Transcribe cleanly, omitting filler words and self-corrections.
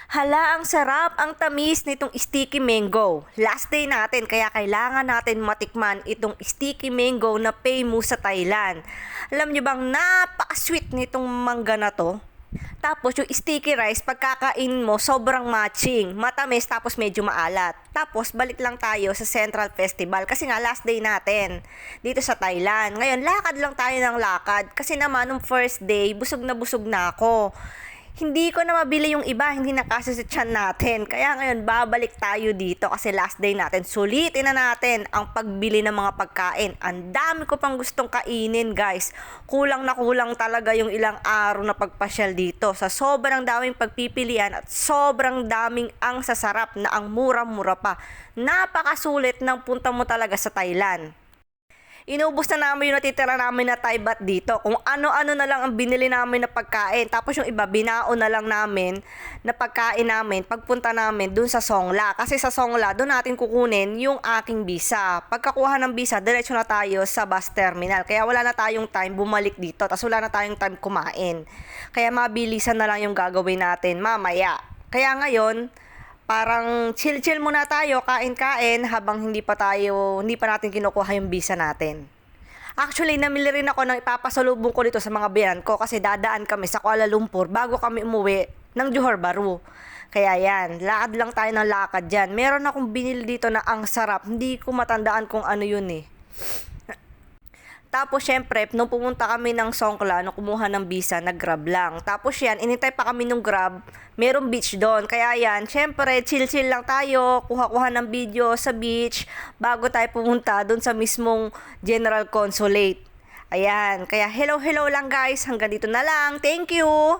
Hala, ang sarap, ang tamis nitong sticky mango. Last day natin, kaya kailangan natin matikman itong sticky mango na famous sa Thailand. Alam nyo bang napaka-sweet nitong mangga na to? Tapos yung sticky rice, pagkakain mo, sobrang matching. Matamis tapos medyo maalat. Tapos balik lang tayo sa Central Festival kasi nga last day natin dito sa Thailand. Ngayon, lakad lang tayo ng lakad kasi naman nung first day, busog na ako. Hindi ko na mabili yung iba, hindi na kasi sa tiyan natin. Kaya ngayon, babalik tayo dito kasi last day natin. Sulitin na natin ang pagbili ng mga pagkain. Ang dami ko pang gustong kainin, guys. Kulang na kulang talaga yung ilang araw na pagpasyal dito. Sa sobrang daming pagpipilian at sobrang daming ang sasarap na ang mura-mura pa. Napakasulit ng punta mo talaga sa Thailand. Inubos na namin yung natitira namin na Thai baht dito. Kung ano-ano na lang ang binili namin na pagkain. Tapos yung iba, binaon na lang namin na pagkain namin pagpunta namin dun sa Songla. Kasi sa Songla, dun natin kukunin yung aking visa. Pagkakuha ng visa, diretso na tayo sa bus terminal. Kaya wala na tayong time bumalik dito. Tapos wala na tayong time kumain. Kaya mabilisan na lang yung gagawin natin mamaya. Kaya ngayon, parang chill-chill muna tayo, kain-kain habang hindi pa natin kinukuha yung visa natin. Actually, namili rin ako ng ipapasalubong ko dito sa mga biyanan ko kasi dadaan kami sa Kuala Lumpur bago kami umuwi ng Johor Bahru. Kaya yan, lakad lang tayo ng lakad dyan. Meron akong binili dito na ang sarap. Hindi ko matandaan kung ano yun eh. Tapos, syempre, nung pumunta kami ng Songkla, nung kumuha ng visa, nag-grab lang. Tapos yan, inintay pa kami nung grab, merong beach doon. Kaya yan, syempre, chill-chill lang tayo, kuha-kuha ng video sa beach, bago tayo pumunta doon sa mismong General Consulate. Ayan, kaya hello lang guys, hanggang dito na lang. Thank you!